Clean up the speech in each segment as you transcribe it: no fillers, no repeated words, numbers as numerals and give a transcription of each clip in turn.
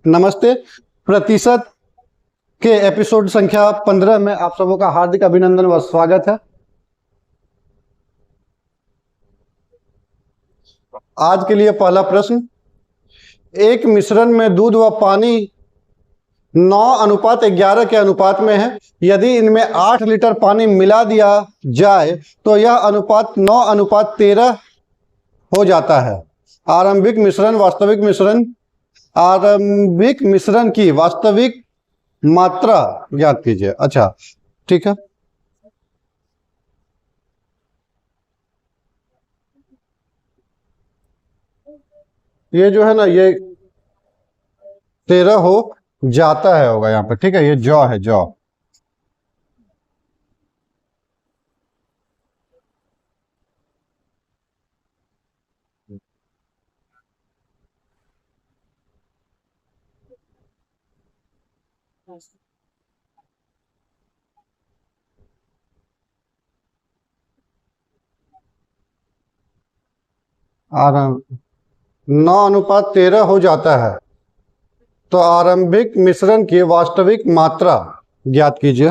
नमस्ते। प्रतिशत के एपिसोड संख्या 15 में आप सबों का हार्दिक अभिनंदन व स्वागत है। आज के लिए पहला प्रश्न, एक मिश्रण में दूध व पानी 9:11 के अनुपात में है। यदि इनमें 8 लीटर पानी मिला दिया जाए तो यह अनुपात 9:13 हो जाता है। आरंभिक मिश्रण की वास्तविक मात्रा ज्ञात कीजिए। अच्छा, ठीक है। ये जो है ना, ये 13 हो जाता है होगा यहाँ पे, ठीक है। ये जौ है, जौ। आरंभ 9:13 हो जाता है तो आरंभिक मिश्रण की वास्तविक मात्रा ज्ञात कीजिए।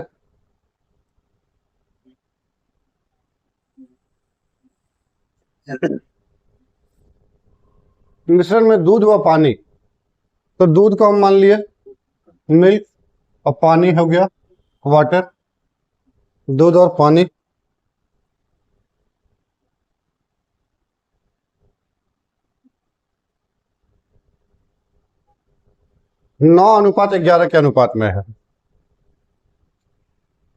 मिश्रण में दूध व पानी, तो दूध को हम मान लिए मिल्क और पानी हो गया वाटर। दूध और पानी, नौ 9:11 के अनुपात में है।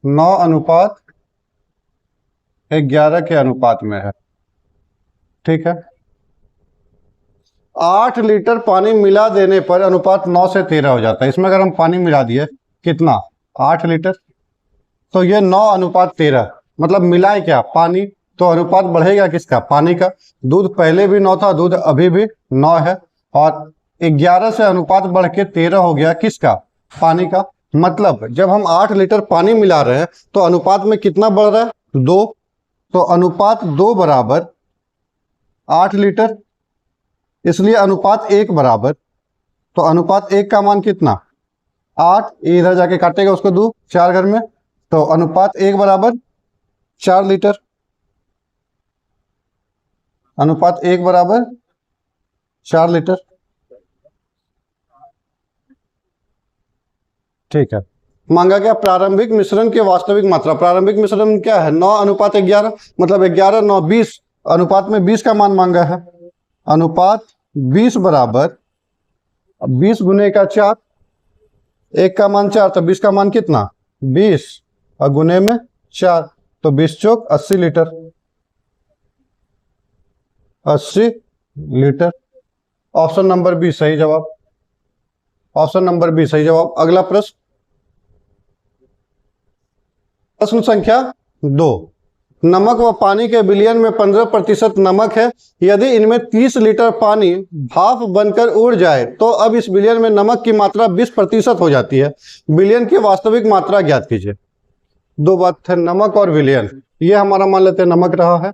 9:11 के अनुपात में है, ठीक है। 8 लीटर पानी मिला देने पर अनुपात 9 से 13 हो जाता है। इसमें अगर हम पानी मिला दिए कितना, 8 लीटर, तो ये 9:13, मतलब मिलाए क्या, पानी, तो अनुपात बढ़ेगा किसका, पानी का। दूध पहले भी 9 था, दूध अभी भी 9 है, और 11 से अनुपात बढ़ के 13 हो गया किसका, पानी का। मतलब जब हम 8 लीटर पानी मिला रहे हैं तो अनुपात में कितना बढ़ रहा है, 2। तो अनुपात 2 बराबर 8 लीटर, इसलिए अनुपात 1 बराबर, तो अनुपात 1 का मान कितना, 8। इधर जाके काटेगा उसको 2, 4 घर में, तो अनुपात 1 बराबर 4 लीटर। अनुपात 1 बराबर 4 लीटर, ठीक है। मांगा गया प्रारंभिक मिश्रण की वास्तविक मात्रा। प्रारंभिक मिश्रण क्या है, 9:11, मतलब 11, 9, 20, अनुपात में 20 का मान मांगा है। अनुपात 20 बराबर 20 गुने का 4, 1 का मान 4, तो 20 का मान कितना, 20, और गुने में 4, तो 20 चौक 80 litre. 80 litre. Option number B सही जवाब। ऑप्शन नंबर बी सही जवाब। अगला प्रश्न, प्रश्न संख्या 2, नमक व पानी के विलयन में 15% नमक है। यदि इनमें 30 लीटर पानी भाप बनकर उड़ जाए तो अब इस विलयन में नमक की मात्रा 20% हो जाती है। विलयन की वास्तविक मात्रा ज्ञात कीजिए। दो बात है, नमक और विलयन। ये हमारा मान लेते हैं नमक रहा है,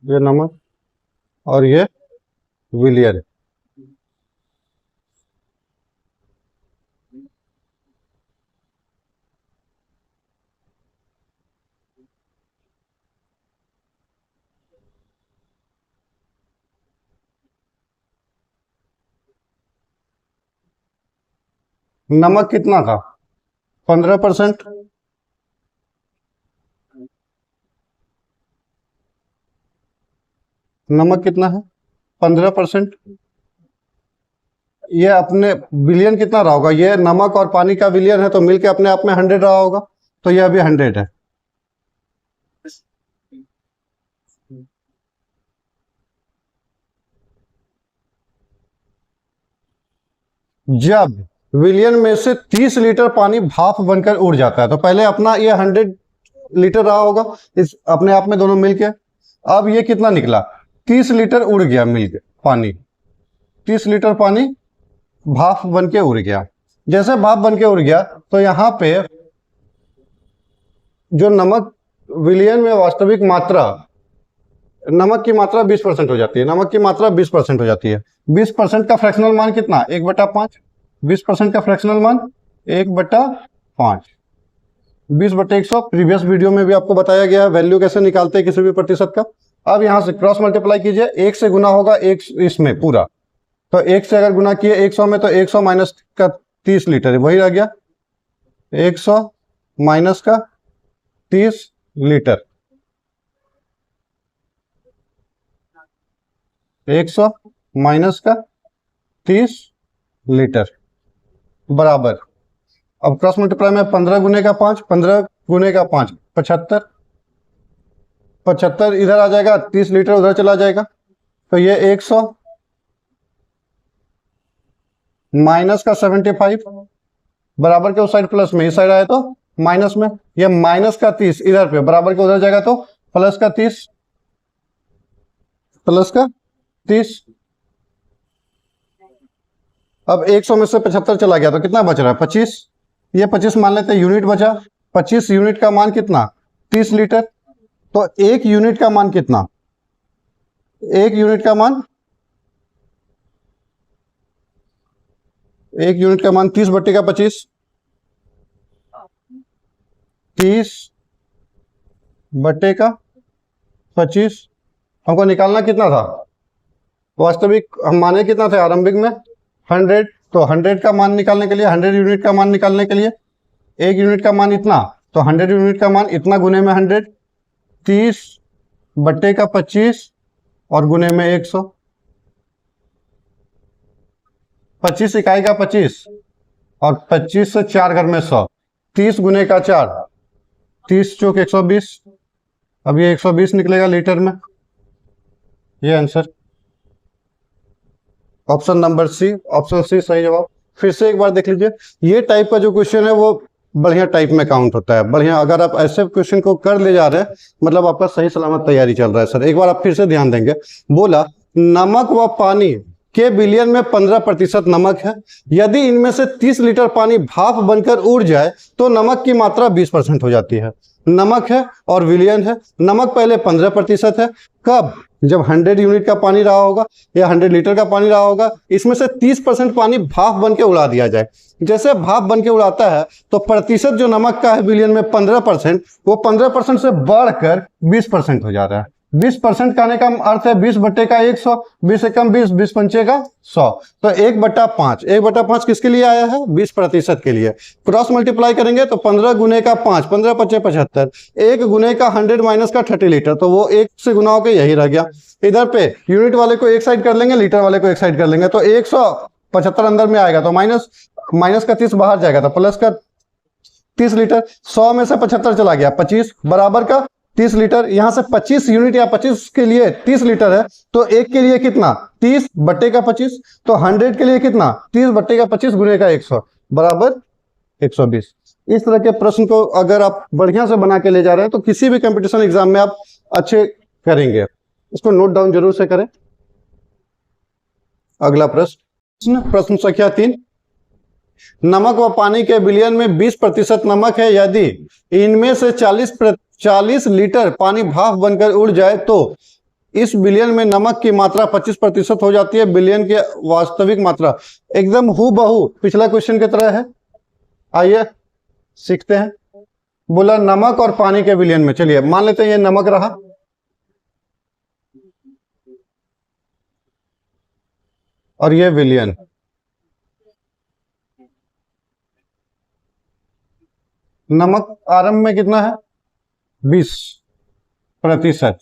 ये नमक, और ये विलयन। नमक कितना था, 15%। नमक कितना है, 15%। ये अपने विलयन कितना रहा होगा, ये नमक और पानी का विलयन है तो मिलके अपने आप में 100 रहा होगा, तो यह भी 100 है। जब विलयन में से 30 लीटर पानी भाप बनकर उड़ जाता है, तो पहले अपना ये 100 लीटर रहा होगा इस अपने आप में दोनों मिलके। अब ये कितना निकला, 30 लीटर उड़ गया मिलके पानी, 30 लीटर पानी भाप बन के उड़ गया। जैसे भाप बन के उड़ गया तो यहाँ पे जो नमक विलयन में वास्तविक मात्रा नमक की मात्रा 20% हो जाती है, नमक की मात्रा 20% हो जाती है। 20% का फ्रैक्शनल मान कितना, 1/5। 20% का फ्रैक्शनल मान 1/5, 20/100। प्रीवियस वीडियो में भी आपको बताया गया है वैल्यू कैसे निकालते हैं किसी भी प्रतिशत का। अब यहां से क्रॉस मल्टीप्लाई कीजिए, 1 से गुना होगा एक इसमें पूरा, तो 1 से अगर गुना किए 100 में, तो 100 माइनस का 30 लीटर है, वही रह गया 100 माइनस का 30 लीटर। 100 माइनस का 30 लीटर बराबर, अब क्रॉस मल्टीप्लाई में 15 गुने का 5, 15 गुने का 5 75, 75 इधर आ जाएगा, 30 लीटर उधर चला जाएगा, तो ये 100 माइनस का 75 बराबर के उस साइड प्लस में, इस साइड आए तो माइनस में, ये माइनस का 30 इधर पे बराबर के उधर जाएगा तो प्लस का 30, प्लस का 30। अब 100 में से 75 चला गया तो कितना बच रहा है 25, ये 25 मान लेते हैं यूनिट बचा। 25 यूनिट का मान कितना 30 लीटर, तो 1 यूनिट का मान कितना, 1 यूनिट का मान 1 यूनिट का मान 30/25, 30/25 हमको निकालना कितना था, वास्तविक हम माने कितना थे आरंभिक में 100, तो 100 का मान निकालने के लिए, 100 यूनिट का मान निकालने के लिए 1 यूनिट का मान इतना, तो 100 यूनिट का मान इतना गुने में 100, 30/25 और गुने में 100, 25 इकाई का 25 और 25 से 4 घर में 100, 30 गुने का 4, 30 चौक 120, अब ये 120 निकलेगा लीटर में, ये answer option number C, option C सही जवाब। फिर से एक बार देख लीजिए, ये टाइप का जो क्वेश्चन है वो बढ़िया टाइप में काउंट होता है, बढ़िया। अगर आप ऐसे क्वेश्चन को कर ले जा रहे हैं मतलब आपका सही सलामत तैयारी चल रहा है। सर एक बार आप फिर से ध्यान देंगे, बोला नमक व पानी के विलयन में 15% नमक है, यदि इनमें से 30 लीटर पानी भाप बनकर उड़ जाए तो नमक की मात्रा 20% हो जाती है। नमक है और विलयन है, नमक पहले 15% है, कब, जब 100 यूनिट का पानी रहा होगा या 100 लीटर का पानी रहा होगा, इसमें से 30% पानी भाप बन के उड़ा दिया जाए। जैसे भाप बन के उड़ाता है तो प्रतिशत जो नमक का है विलयन में 15%, वो 15% से बढ़कर 20% हो जा रहा है। 20% कहने का अर्थ है 20/100, 20 से कम 20, 20 पंचे का 100, तो 1/5, 1/5 किसके लिए आया है 20% के लिए। क्रॉस मल्टीप्लाई करेंगे तो 15 गुने का 5, 15 पच्चे 75, 1 गुने का 100 माइनस का 30 लीटर, तो वो 1 से गुना होकर यही रह गया। इधर पे यूनिट वाले को एक साइड कर लेंगे, लीटर वाले को एक साइड कर लेंगे, तो 175 अंदर में आएगा, तो माइनस का 30 बाहर जाएगा, तो प्लस का 30 लीटर। 100 में से 75 चला गया 25 बराबर का 30 लीटर, यहां से 25 यूनिट या 25 के लिए 30 लीटर है, तो एक के लिए कितना 30/25, तो 100 के लिए कितना 30/25 गुने का 100 बराबर 120। इस तरह के प्रश्न को अगर आप बढ़िया से बना के ले जा रहे हैं तो किसी भी कंपटीशन एग्जाम में आप अच्छे करेंगे। इसको नोट डाउन जरूर से करें। अगला प्रश्न, प्रश्न संख्या 3, नमक व पानी के विलयन में 20% नमक है, यदि इनमें से 40 लीटर पानी भाप बनकर उड़ जाए तो इस विलयन में नमक की मात्रा 25% हो जाती है। विलयन की वास्तविक मात्रा एकदम हूबहू पिछला क्वेश्चन की तरह है। आइए सीखते हैं। बोला नमक और पानी के विलयन में, चलिए मान लेते हैं ये नमक रहा, और ये विलयन, नमक आरंभ में कितना है 20%,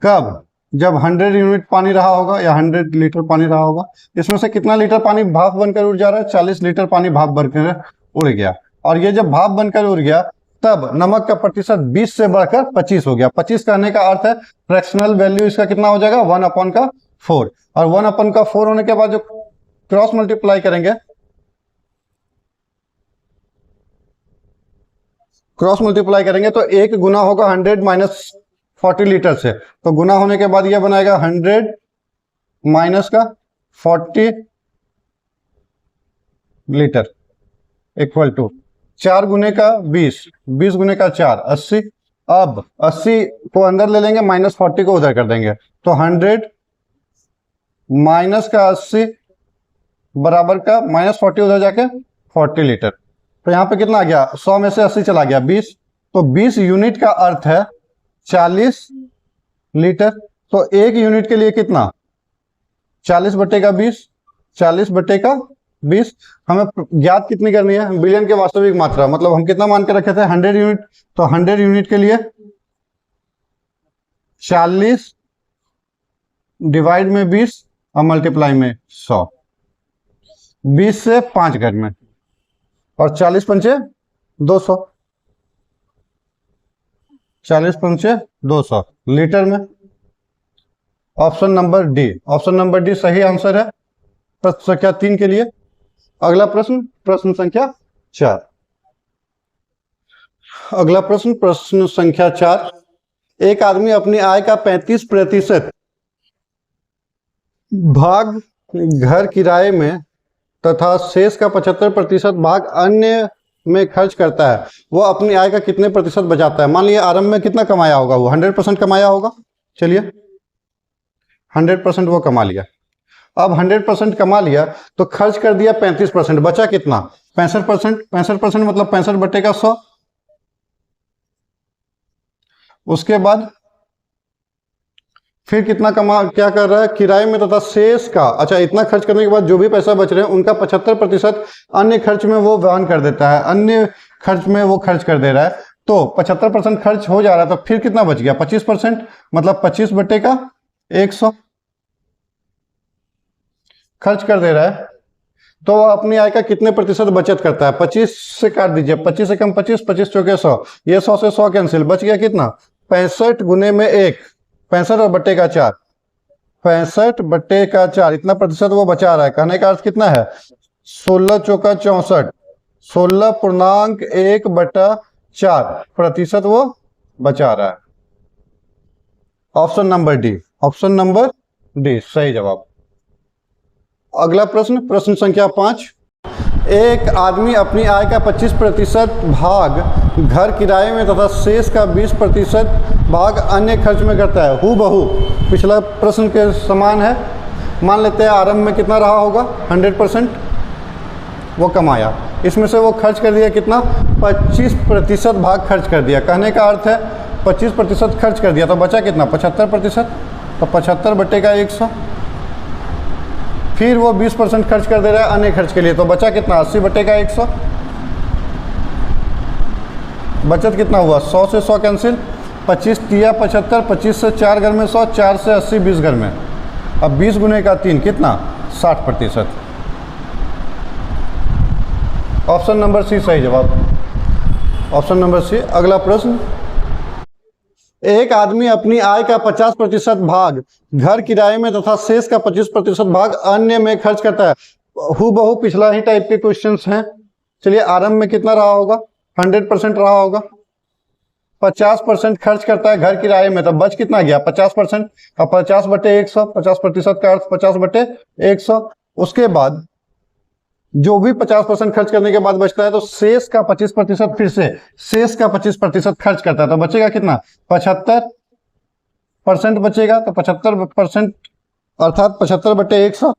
कब, जब 100 यूनिट पानी रहा होगा या 100 लीटर पानी रहा होगा। इसमें से कितना लीटर पानी भाप बनकर उड़ जा रहा है, 40 लीटर पानी भाप बनकर उड़ गया, और ये जब भाप बनकर उड़ गया तब नमक का प्रतिशत 20 से बढ़कर 25 हो गया। 25 कहने का अर्थ है फ्रैक्शनल वैल्यू इसका कितना हो जाएगा 1/4, और 1/4 होने के बाद जो क्रॉस मल्टीप्लाई करेंगे, क्रॉस मल्टीप्लाई करेंगे तो 1 गुना होगा 100 माइनस 40 लीटर से, तो गुना होने के बाद यह बनाएगा 100 माइनस का 40 लीटर इक्वल टू 4 गुने का 20, 20 गुने का 4 80, अब 80 को अंदर ले लेंगे, -40 को उधर कर देंगे, तो 100 माइनस का 80 बराबर का -40 उधर जाके 40 लीटर। तो यहाँ पे कितना आ गया, 100 में से 80 चला गया 20, तो 20 यूनिट का अर्थ है 40 लीटर। तो एक यूनिट के लिए कितना, 40 बटे का 20, 40 बटे का 20। हमें ज्ञात कितनी करनी है, बिलियन के वास्तविक मात्रा, मतलब हम कितना मान के रखे थे 100 यूनिट, तो 100 यूनिट के लिए 40 डिवाइड में 20 और मल्टीप्लाई में 100, 20 से 5 घर में, और 40 पंचे 200, 40 पंचे 200 लीटर में। Option number D, option number D सही आंसर है प्रश्न संख्या 3 के लिए। अगला प्रश्न, प्रश्न संख्या 4। अगला प्रश्न, प्रश्न संख्या 4। एक आदमी अपनी आय का 35% भाग घर किराए में तथा शेष का 75% भाग अन्य में खर्च करता है, वो अपनी आय का कितने प्रतिशत बचाता है। मान लिया आरंभ में कितना कमाया होगा, वो 100% कमाया होगा, चलिए 100% वो कमा लिया। अब 100% कमा लिया तो खर्च कर दिया 35%, बचा कितना 65%, 65% मतलब 65 बटे का 100। उसके बाद फिर कितना क्या कर रहा है, किराए में तथा शेष का, अच्छा इतना खर्च करने के बाद जो भी पैसा बच रहे हैं उनका 75% अन्य खर्च में वो वहन कर देता है, अन्य खर्च में वो खर्च कर दे रहा है। तो 75% खर्च हो जा रहा है, तो फिर कितना बच गया 25%, मतलब 25 बटे का 100 खर्च कर दे रहा है। तो वह अपनी आय का कितने प्रतिशत बचत करता है, 25 से काट दीजिए, 25 से कम 25, 25 चौके 100, ये 100 से 100 कैंसिल, बच गया कितना 65 गुने में 1, 65 और बटे का 4, 65 बटे का 4, इतना प्रतिशत वो बचा रहा है। कहने का अर्थ कितना है 16 चौका 64, 16.1/4% वो बचा रहा है। Option number D, option number D सही जवाब। अगला प्रश्न, प्रश्न संख्या 5। एक आदमी अपनी आय का 25% भाग घर किराए में तथा शेष का 20% भाग अन्य खर्च में करता है, हूबहू पिछला प्रश्न के समान है। मान लेते हैं आरंभ में कितना रहा होगा 100% वो कमाया, इसमें से वो खर्च कर दिया कितना 25% भाग खर्च कर दिया। कहने का अर्थ है 25% खर्च कर दिया, तो बचा कितना 75%, तो 75 बटे का 100। फिर वो 20% खर्च कर दे रहा है अन्य खर्च के लिए, तो बचा कितना 80 बटे का 100। बचत कितना हुआ 100 से 100 कैंसिल, 25 तिया 75, 25 से 4 घर में 100, 4 से 80 20 घर में, अब 20 गुने का 3 कितना 60%। ऑप्शन नंबर सी सही जवाब, ऑप्शन नंबर सी। अगला प्रश्न, एक आदमी अपनी आय का 50% भाग घर किराए में तथा शेष का 25% भाग अन्य में खर्च करता है, हूबहू पिछला ही टाइप के क्वेश्चंस हैं। चलिए आरंभ में कितना रहा होगा 100% रहा होगा, 50% खर्च करता है घर किराए में, तो बच कितना गया 50%, अब 50 बटे 100, 50% का अर्थ 50 बटे 100। उसके बाद जो भी 50% खर्च करने के बाद बचता है, तो शेष का 25% फिर से शेष का 25% खर्च करता है, तो बचेगा कितना 75% बचेगा। तो 75% अर्थात 75 बटे 100,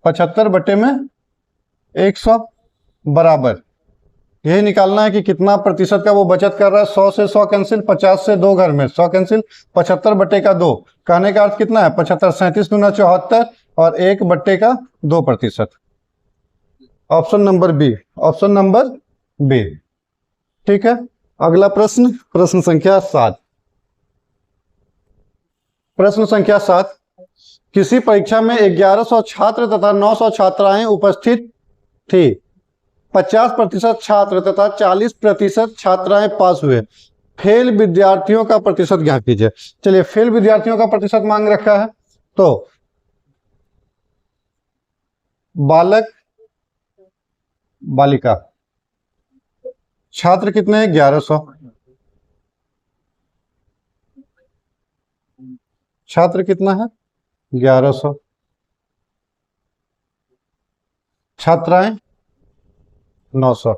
75 बटे में 100 बराबर, यही निकालना है कि कितना प्रतिशत का वो बचत कर रहा है। 100 से 100 कैंसिल, 50 से 2 घर में 100 कैंसिल, 75 बटे का 2, कहने का अर्थ कितना है 75, 37 गुना 74 और 1 बटे का 2%। Option number B, option number B ठीक है। अगला प्रश्न, प्रश्न संख्या 7। प्रश्न संख्या 7, किसी परीक्षा में 1100 छात्र तथा 900 छात्राएं उपस्थित थी, 50% छात्र तथा 40% छात्राएं पास हुए, फेल विद्यार्थियों का प्रतिशत ज्ञात कीजिए। चलिए फेल विद्यार्थियों का प्रतिशत मांग रखा है, तो बालक बालिका छात्र कितने हैं 1100, छात्र कितना है 1100, छात्राएं 900।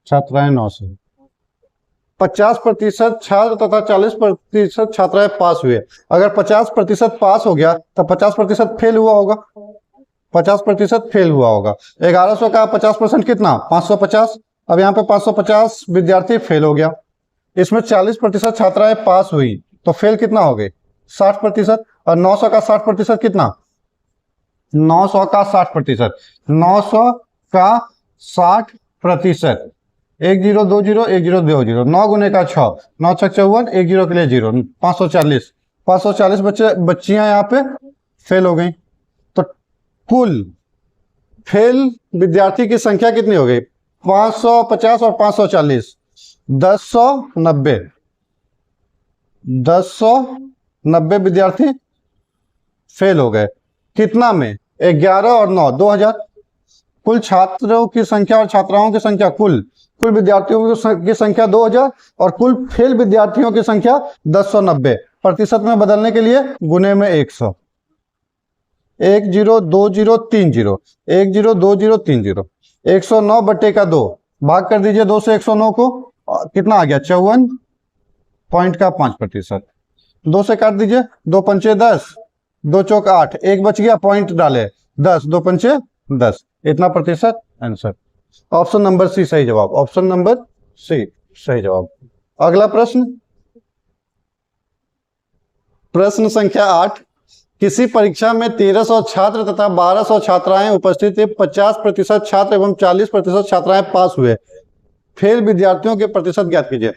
छात्राएं 9 से। 50% छात्र तथा 40% छात्राएं पास हुए। अगर 50% पास हो गया तो 50% फेल हुआ होगा, 50% फेल हुआ होगा। 1100 का 50% कितना, 550। अब यहाँ पे 550 विद्यार्थी फेल हो गया। इसमें 40% छात्राएं पास हुई तो फेल कितना हो गए, 60%। और 900 का 60% कितना, 900 का 60%, 900 का 60%। 1020 1020, 9 गुने का 6, 9 छक 54, 1 जीरो के लिए 0, 540। 540 बच्चियां यहाँ पे फेल हो गई। तो कुल फेल विद्यार्थी की संख्या कितनी हो गई, 550 और 540, 1090। 1090 विद्यार्थी फेल हो गए। कितना में, 11 और 9, 2000। कुल छात्रों की संख्या और छात्राओं की संख्या, कुल विद्यार्थियों की संख्या 2000 और कुल फेल विद्यार्थियों की संख्या 1090। प्रतिशत में बदलने के लिए गुने में 100। 102030, 102030, 109 बटे का 2, भाग कर दीजिए 2 से 109 को, कितना आ गया, 54.5%। 2 से काट दीजिए, 2 पंचे 10, 2 चौक 8, 1 बच गया, पॉइंट डाले 10, 2 पंचे 10, इतना प्रतिशत आंसर। ऑप्शन नंबर सी सही जवाब, ऑप्शन नंबर सी सही जवाब। अगला प्रश्न, प्रश्न संख्या 8। किसी परीक्षा में 1300 छात्र तथा 1200 छात्राएं उपस्थित थे। 50% छात्र एवं 40% छात्राएं पास हुए। फेल विद्यार्थियों के प्रतिशत ज्ञात कीजिए।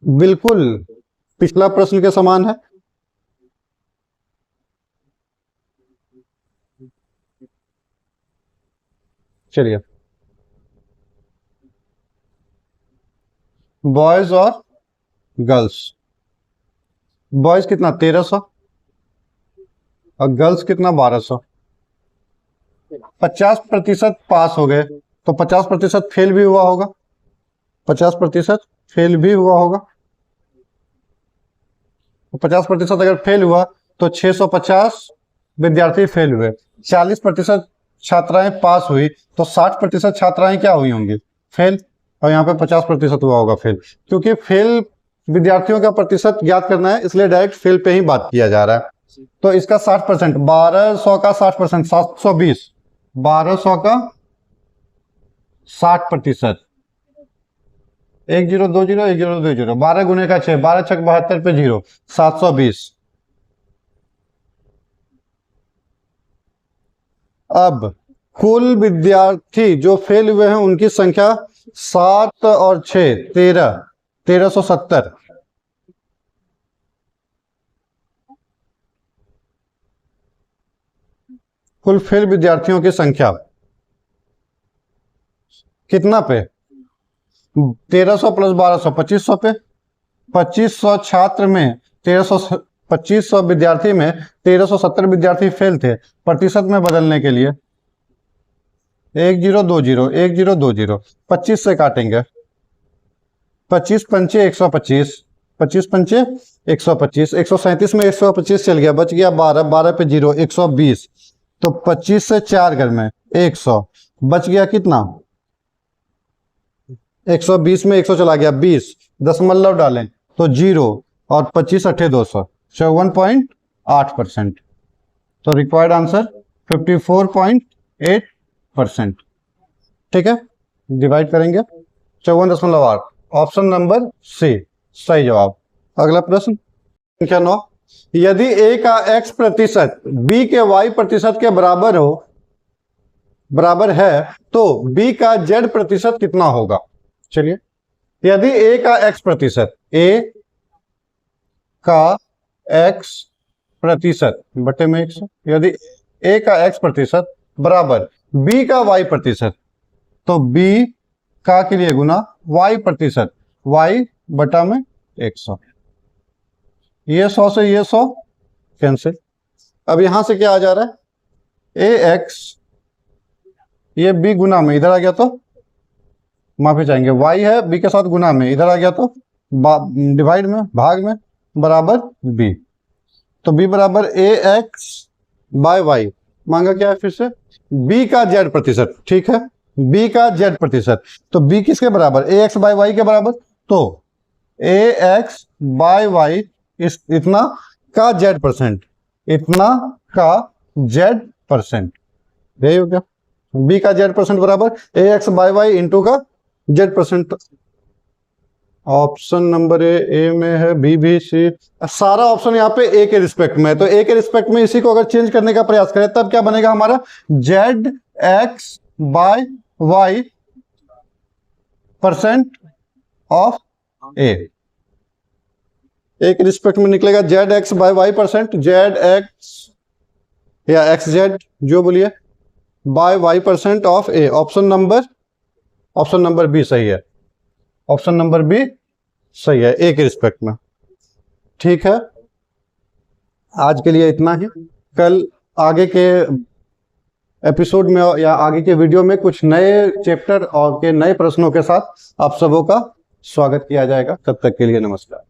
बिल्कुल पिछला प्रश्न के समान है। चलिए, बॉयज और गर्ल्स। बॉयज कितना, 1300 और गर्ल्स कितना, 1200। 50% पास हो गए तो 50% फेल भी हुआ होगा, 50% फेल भी हुआ होगा। 50% अगर फेल हुआ तो 650 विद्यार्थी फेल हुए। 40% छात्राएं पास हुई तो 60% छात्राएं क्या हुई होंगी, फेल। और यहाँ पे 50% हुआ होगा फेल। क्योंकि फेल विद्यार्थियों का प्रतिशत ज्ञात करना है, इसलिए डायरेक्ट फेल पे ही बात किया जा रहा है। तो इसका 60%, 1200 का 60%, 720। 1200 का 60%, 1020 1020, 12 गुने का 6, 12 छक 72 पे 0, 720। अब कुल विद्यार्थी जो फेल हुए हैं उनकी संख्या 7 और 6, 13, 1370। कुल फेल विद्यार्थियों की संख्या कितना पे, 1300 प्लस 1200, 2500 पे। 2500 छात्र में 2500 विद्यार्थी में 1370 विद्यार्थी फेल थे। प्रतिशत में बदलने के लिए 1020, 1020, 25 से काटेंगे, 25 पंचे 125, 25 पंचे 125, 137 में 125 चल गया, बच गया 12, 12 पे 0, 120। तो 25 से 4 घर में 100, बच गया कितना, 120 में 100 चला गया 20, दशमलव डालें तो 0 और 25 अट्ठे 200, 54.8%। तो रिक्वायर्ड आंसर 54.8%। ठीक है, डिवाइड करेंगे 54.8, ऑप्शन नंबर सी सही जवाब। अगला प्रश्न संख्या 9। यदि a का x प्रतिशत b के y प्रतिशत के बराबर है तो b का z प्रतिशत कितना होगा। चलिए, यदि a का x प्रतिशत, a का x प्रतिशत बटे में 100, यदि a का x प्रतिशत बराबर b का y प्रतिशत, तो b का के लिए गुना y प्रतिशत, y बटा में 100। ये 100 से ये 100 कैंसिल। अब यहां से क्या आ जा रहा है, ax, ये b गुना में इधर आ गया तो माफी चाहेंगे, y है b के साथ गुना में, इधर आ गया तो डिवाइड में, भाग में, बराबर b। तो b बराबर ax बाय y, मांगा क्या है फिर से, b का z प्रतिशत। ठीक है, बी का जेड प्रतिशत, तो बी किसके बराबर, ए एक्स बाय वाई के बराबर, तो ए एक्स बाय वाई इतना का जेड परसेंट, इतना का जेड परसेंट, यही हो गया। बी का जेड परसेंट बराबर ए एक्स बाय वाई इंटू का Z percent. Option number A में है, बी बी सी, सारा ऑप्शन यहाँ पे ए के रिस्पेक्ट में है, तो ए के रिस्पेक्ट में इसी को अगर चेंज करने का प्रयास करें तब क्या बनेगा हमारा, Z X by Y percent of A के रिस्पेक्ट में निकलेगा Z X by Y percent, Z X या एक्स जेड जो बोलिए by Y percent of A. Option number B सही है, ऑप्शन नंबर बी सही है ए के रिस्पेक्ट में। ठीक है, आज के लिए इतना ही। कल आगे के एपिसोड में या आगे के वीडियो में कुछ नए चैप्टर और के नए प्रश्नों के साथ आप सबों का स्वागत किया जाएगा। तब तक के लिए नमस्कार।